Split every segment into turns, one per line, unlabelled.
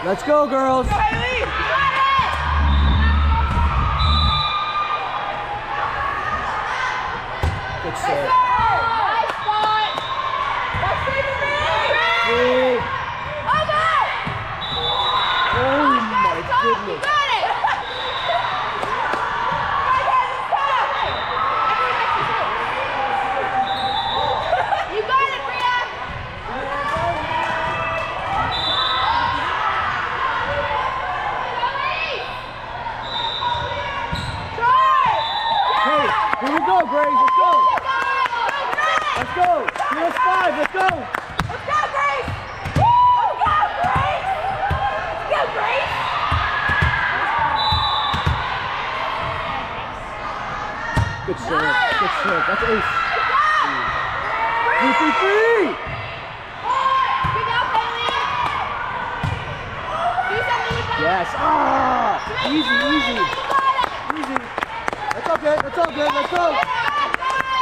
Let's go, girls.
Go, Haley.
Good set.
Nice spot. That's free for me.
Free.
Over.
Oh my
You
goodness.
got it. You got it, Bria.
Hey, here we go, Grace. Let's go. Let's go. Give us 5. Let's go.
Let's go, Grace. Let's go, Grace. Let's go, Grace.
Good serve. Good serve. That's ace.
Good job.
Free.
Good job, Haley. Do something with that.
Yes. Ah. Easy, easy.
You got it.
Easy. That's all good. That's all good. Let's go.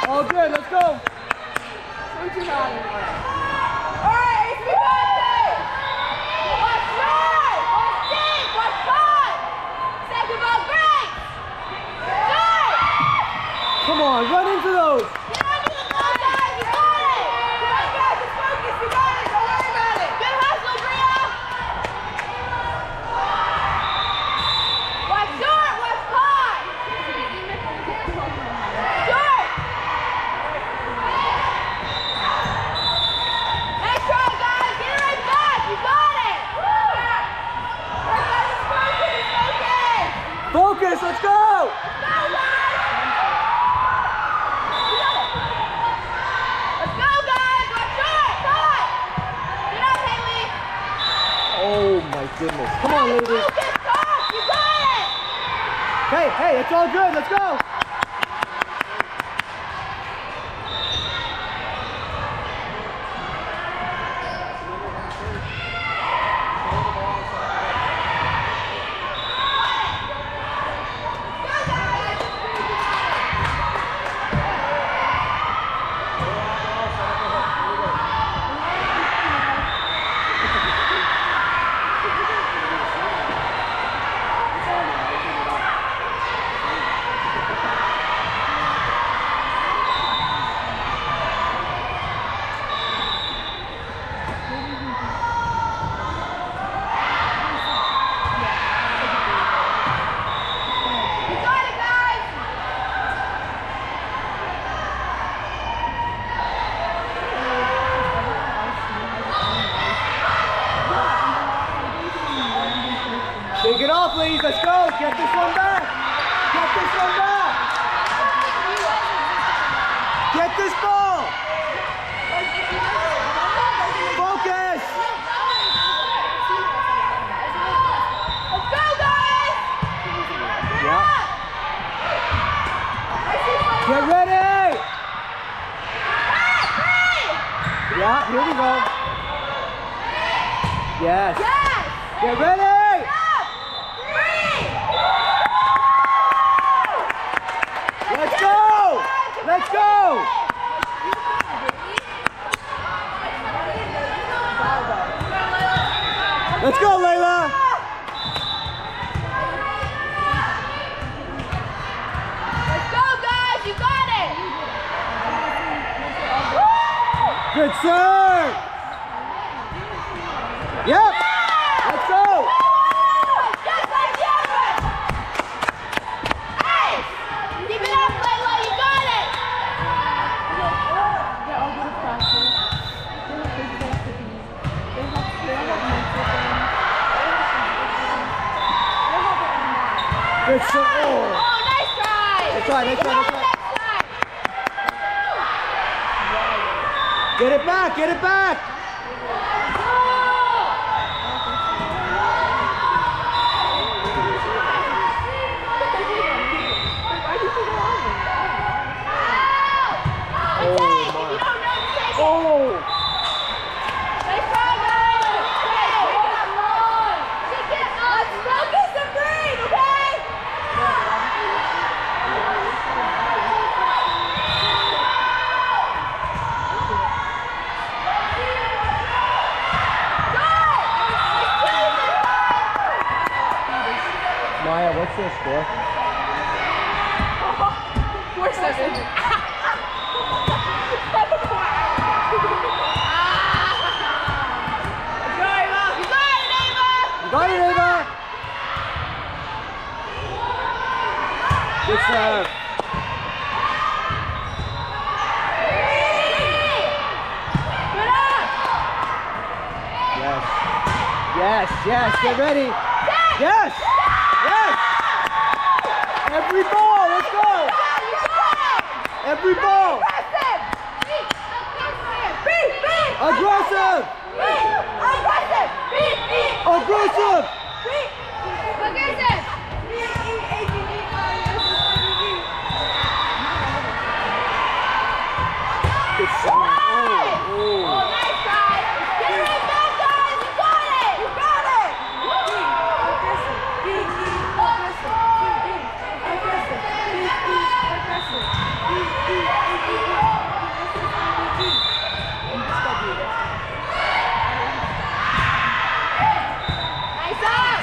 All good. Let's go.
Don't you not anymore. All right, Ace, we got this. Watch right. Watch deep. Watch hot. Second ball, Grace. Good.
Come on. Run into those.
Get under the ball, guys. You got it. Come on, guys. Just focus. You got it. Don't worry about it. Good hustle, Bria. Watch short. Watch hot. Short. Nice try, guys. Get it right back. You got it. All right, guys. Just focus. Focus.
Focus. Let's go.
Let's go, guys. Let's go, guys. Watch short. Hot. Get up, Haley.
Oh my goodness. Come on, ladies.
Focus, talk. You got it.
Hey, hey, it's all good. Let's go.
You got it, guys.
Shake it off, ladies. Let's go. Get this one back. Get this one back. Get this ball. Focus.
Let's go, guys.
Yeah. Get ready. Yeah, here we go. Yes.
Yes.
Get ready. Let's go. Let's go. Let's go, Layla.
Let's go, guys. You got it.
Good serve. Yep. Let's go.
Just like the other. Ace. Keep it up, Layla. You got it.
Good serve. Oh.
Oh, nice try.
Nice try, nice try, nice try.
Next time.
Get it back. Get it back.
Take, if you don't know, take it.
Oh.
Nice try, guys. Let's focus and breathe, okay? Go!
What's the score?
4-7.
Got it, Ava! Good serve. Yes. Yes, yes, get ready. Yes! Yes! Every ball, let's go! Every ball! Aggressive! Aggressive! Good shot. Oh.
Nice try. Get it back, guys. You got it. You got it. Nice up.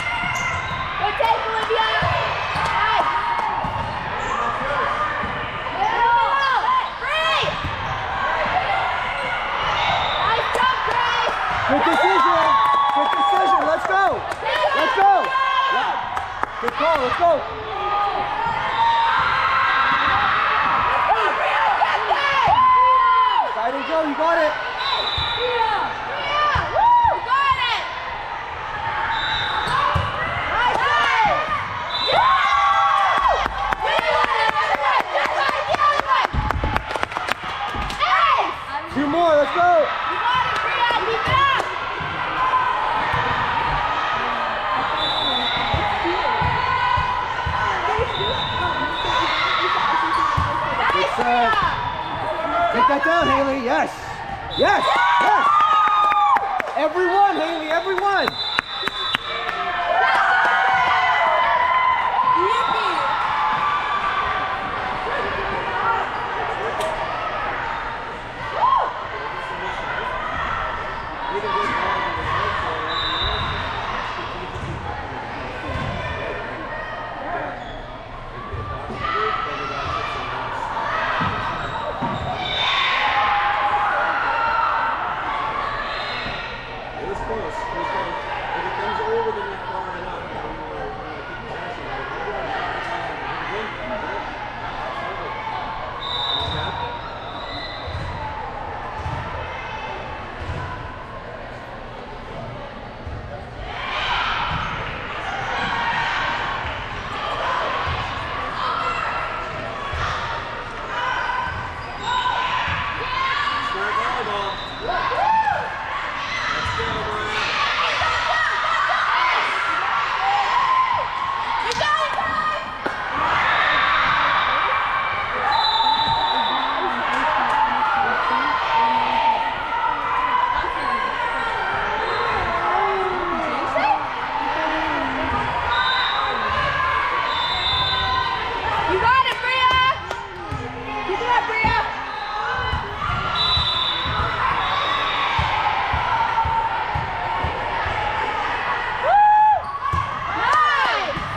Good take, Olivia. Nice. Free. Nice jump, Grace.
Good decision. Good decision. Let's go. Let's go. Yeah. Good call. Let's go. Side and go. You got it. Two more. Let's go. Good serve. Take that down, Haley. Yes. Yes. Yes. Everyone, Haley. Everyone.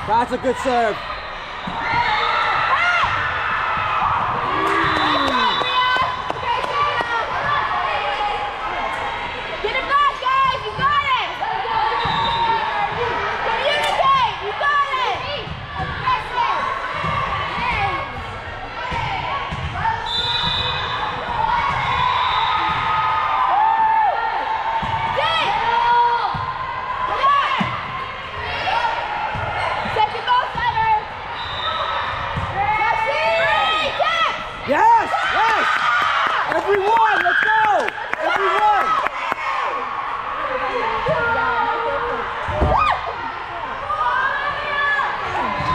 That's a good serve.
Get it back, guys. You got it. Communicate. You got it.
Yes! Yes! Everyone, let's go! Everyone!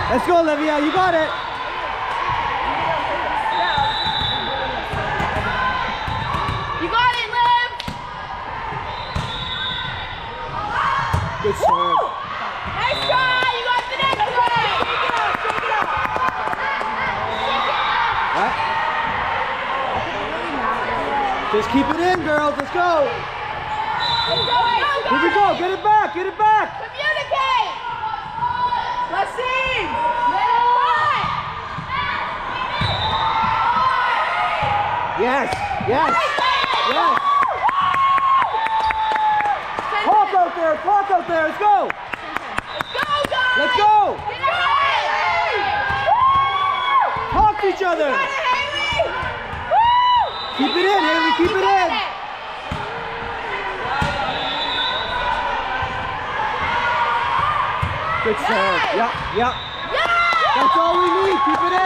Let's go, Olivia. You got it.
You got it, Liv.
Good serve.
Nice try. You got the next one.
What? Just keep it in, girls. Let's go. Here we go. Get it back. Get it back.
Communicate. Let's see.
Yes, yes, yes. Talk out there, talk out there. Let's go. Let's go. Talk to each other. Keep it in, Haley, keep it in. Good serve. Yep, yep. That's all we need. Keep it in.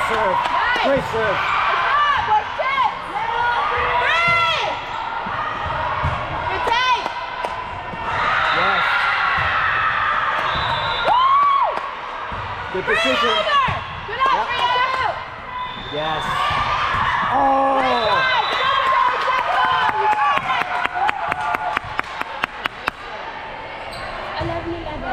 Serve. Nice. Great serve. Yes. Good decision.
Good out, yep.
Yes. Oh.
11-11.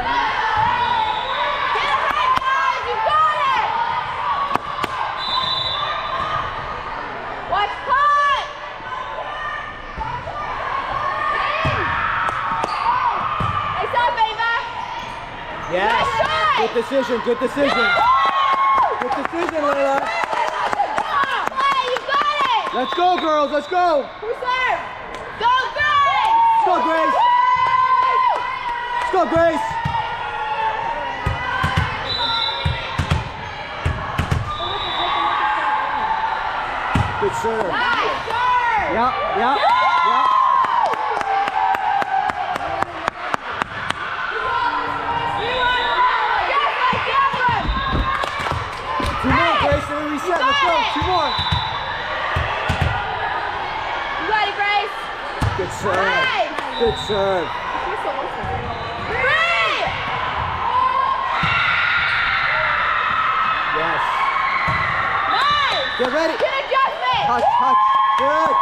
Yes. Good decision, good decision. Good decision, Layla.
You got it.
Let's go, girls, let's go.
Who's there? Go, Grace.
Let's go, Grace. Let's go, Grace. Good serve.
Nice serve.
Yep, yep, yep. Two more, Grace, then we reset. Let's go. Two more.
You got it, Grace.
Good serve.
Nice.
Good serve. Yes.
Nice.
Get ready.
Good adjustment.
Touch, touch. Good.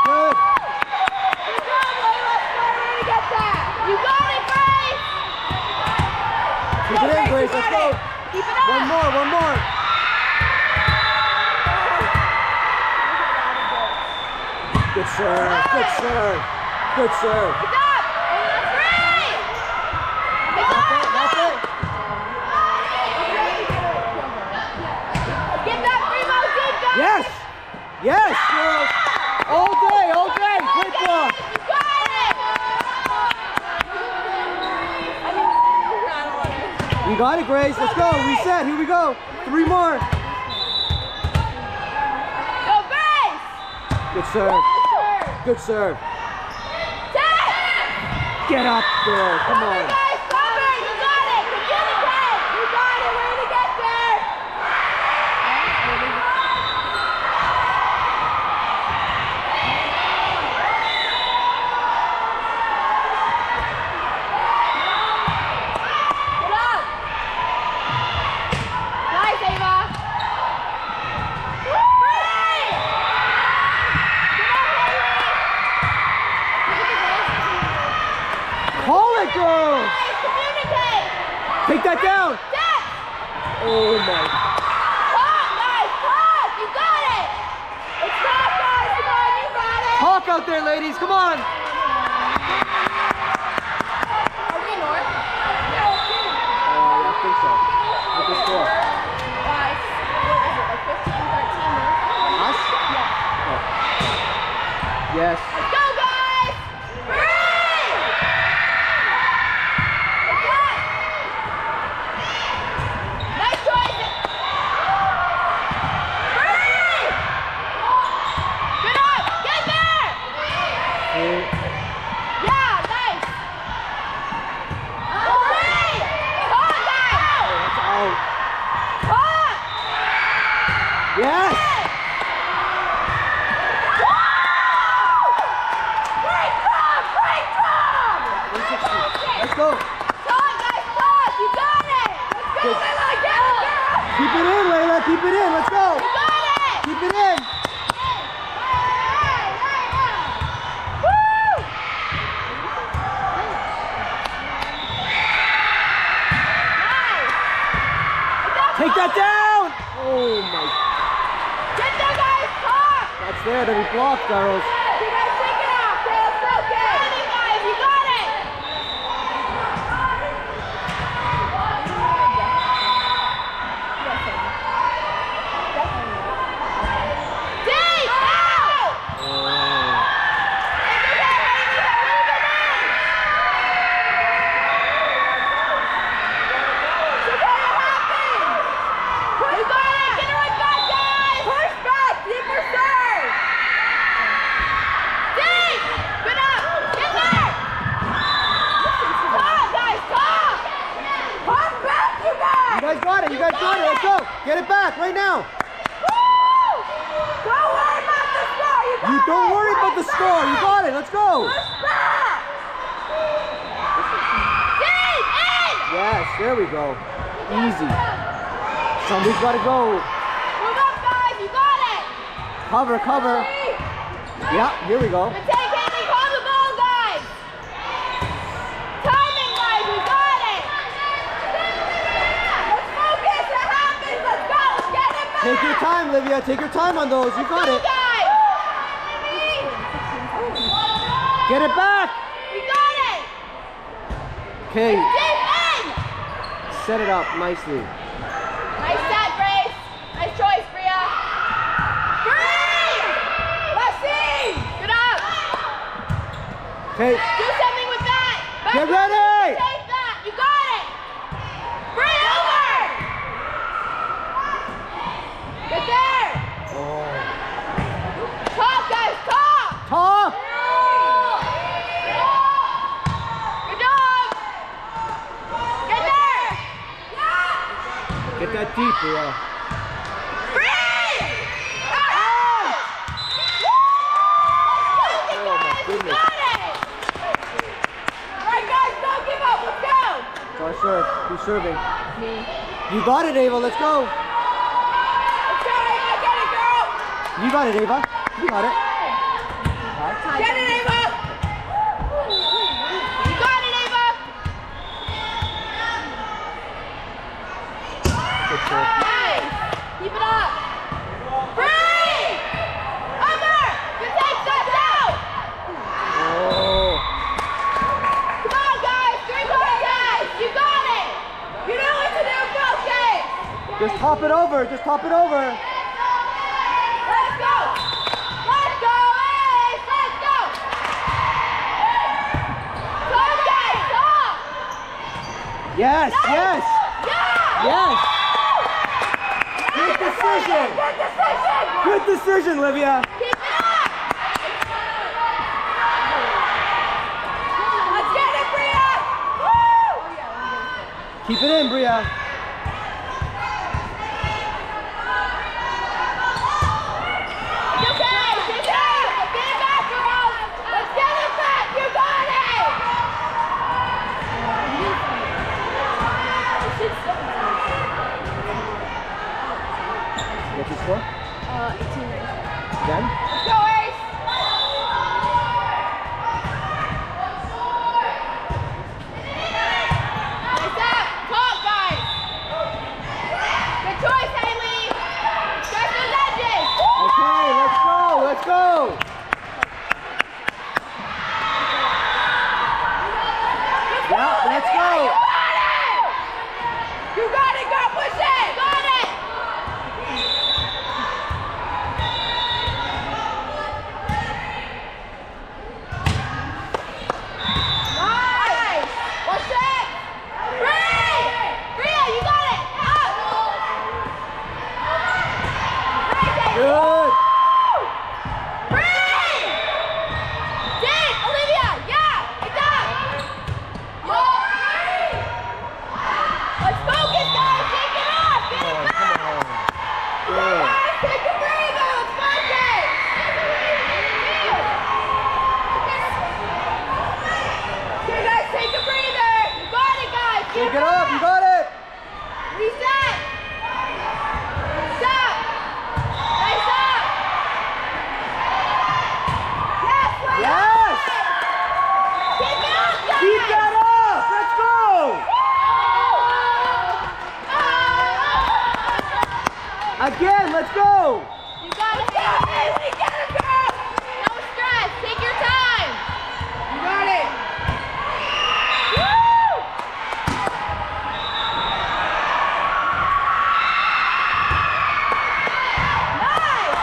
Good.
Good job, Layla. Smart way to get that. You got it, Grace.
Keep it in, Grace. Let's go.
Keep it up.
One more, one more. Good serve, good serve, good serve.
It's up! Three! It's up!
That's it.
Get that Primo deep, guys!
Yes! Yes, girls! All day, all day! Great ball!
You got it!
You got it, Grace. Let's go. Reset. Here we go. Three more.
Go, Grace!
Good serve. Good serve. Get up, girl. Come on.
Guys, cover! You got it! Communicate! You got it! Way to get there! Get up! Nice, Ava! Free!
Call it, girls.
Communicate!
Take that down.
Step!
Oh, my.
Talk, guys! Talk! You got it! It's talk, guys! Come on, you got it!
Talk out there, ladies. Come on.
Are we north?
I think so. What's the score?
Guys, what is it? Like 15, 13 north?
Us?
Yeah.
Oh. Yes.
Let's go, guys! Free! It's up! Nice choice! Free! Good up! Get there! Yeah, nice! Free! Talk, guys!
That's out.
Talk!
Yes.
Break drum! Break drum!
160. Let's go.
Talk, guys, talk! You got it! Let's go,
Good.
Layla! Get it, girl!
Keep it in, Layla. Keep it in. Let's go.
You got it!
Keep it in. Take that down! Oh my.
Get there, guys! Talk!
That's there to be blocked, girls.
You guys shake it off! Okay, let's go, okay! Get it, guys! You got it! Deep! Out!
Oh.
It's okay, honey, leave it in! It's okay, it happened! Push back! Get it right back, guys! Push back! Deeper serve! Deep! Get up! Get there! Talk, guys, talk! Push back, you guys!
You guys got it. You guys got it. Let's go. Get it back right now.
Woo! Don't worry about the score! You got
You don't
it!
worry about the
Push
score. You
back!
got it. Let's go.
Push back! Deep! In!
Yes, there we go. Easy. Somebody's got to go.
Move up, guys! You got it!
Cover, cover. Yeah, here we go.
But take it and call the ball, guys! Timing, guys! We got it! Let's focus! It happens! Let's go! Let's get it back!
Take your time, Livia. Take your time on those. You got
Go,
it.
guys!
Get it back.
We got it!
Okay,
Deep in!
set it up nicely.
Nice set, Grace. Nice choice, Bria. Free! Let's see! Good up!
Okay,
Do something with that! Back
Get
up.
ready!
Take that! You got it! Free over! Get there!
oh.
Talk, guys, talk!
Talk.
Good job! Get there!
Get that deep, Bria.
Free! Out! Let's
Oh, my
guys, we
goodness.
got it! Alright, guys, don't give up, let's go!
It's our serve. Who's serving?
Me.
You got it, Ava. Let's go.
Let's go, Ava, get it, girl!
You got it, Ava. You got it.
Get it, Ava! You got it, Ava!
Good serve.
Nice! Keep it up! Free! Over! You take that out!
Oh.
Come on, guys! 3 more guys! You got it! You know what to do, focus!
Just top it over. Just top it over.
Let's go! Let's go, Ace! Let's go! Come, guys! Come!
Yes, yes,
Yeah!
yes. Good decision.
Good decision!
Good decision, Livia.
Keep it up! Let's get it, Bria! Woo!
Keep it in, Bria.
You can! Get it! Get it back, girls! Let's get it back! You got it!
What's your score?
18.
Again?
Let's go, Ace! Nice up! Talk, guys!
Again, let's go!
You got it, Haley! Get it, girl! No stress. Take your time. You got it. Woo! Nice!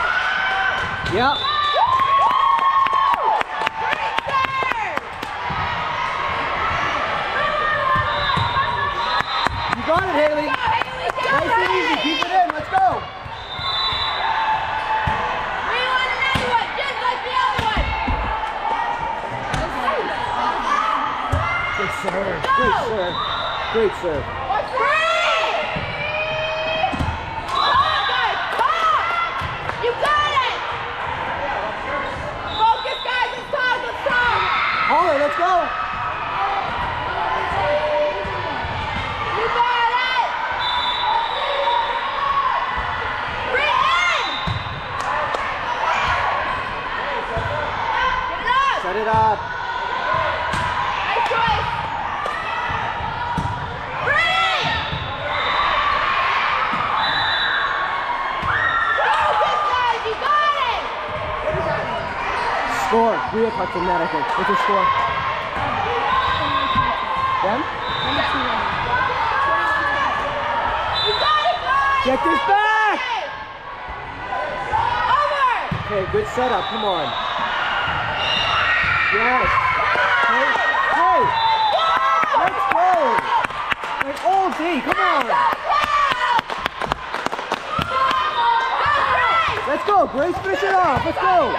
Yep.
Great serve!
You got it, Haley.
Go, Haley, get
Nice and
ready.
easy. Keep it in. Let's go.
Rewind another one, just like the other one.
Good serve. Great serve. Great serve.
Free! Come on, guys, come on! You got it! Focus, guys, it's time, let's go!
Holly, let's go.
You got it! Bring in! Get it up!
Set it up.
Nice choice! Free! Focus, guys, you got it!
Score. We have touched the net, I think. What's your score? Them?
You got it, guys!
Get this back!
Over!
Okay, good setup. Come on. Yes. Hey, hey. Let's go. Like all day. Come on. Let's go. Grace, finish it off. Let's go.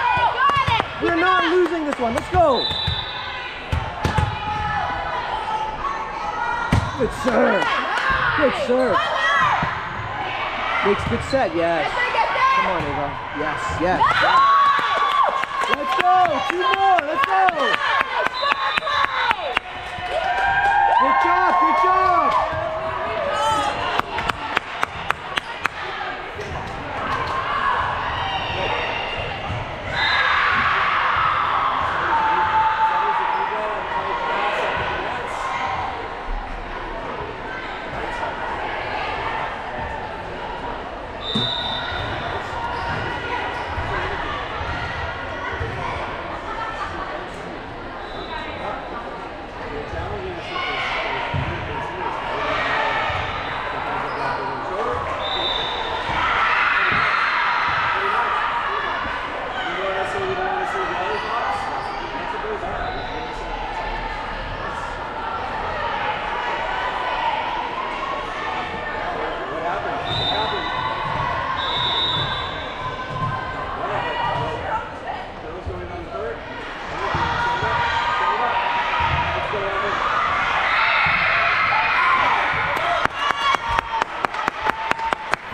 We're not losing this one. Let's go. Good serve. Good serve. Makes good set. Yes. Come on, Ava. Yes, yes, yes. Let's go. 2 more. Let's go. Good job. Good job.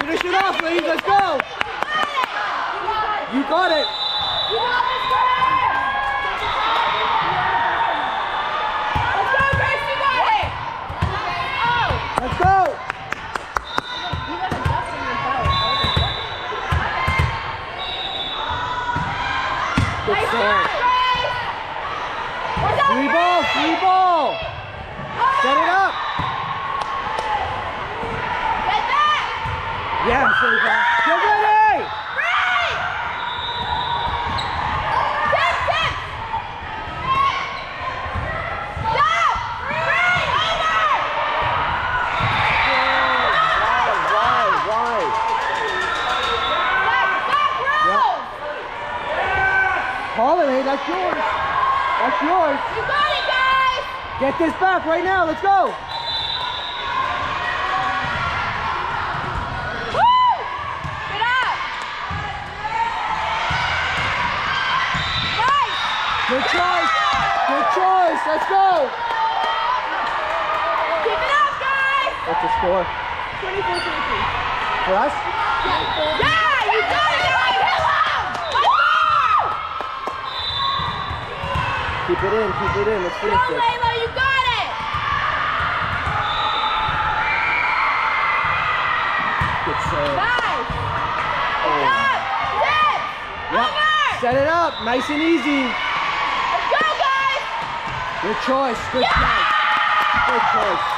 Finish it off, ladies. Let's go. You got it.
You got this, Grace! Let's go, Grace, you got it! Oh!
Let's go.
You got a dust in your belt.
Good
Nice
serve.
job, Grace! What's up,
Free ball.
Grace?
Free ball. Set it up.
Get back!
Yes, Ava. Get ready.
Free! Tip, tip! Stop! Free! Over!
Why?
Stop, rules!
Holiday, that's yours. That's yours.
You got it, guys!
Get this back right now. Let's go.
Woo! Get up! Nice!
Good choice. Good choice. Let's go.
Keep it up, guys!
What's the score
24-23.
for us?
Yeah, you got it, guys! Hit him! Let's go!
Keep it in. Keep it in. Let's
Go,
finish this.
Layla, you got it!
Good serve.
Nice!
Oh.
Stop! Tip!
Yep.
Over!
Set it up. Nice and easy.
Let's go, guys!
Good choice. Good choice. Good choice.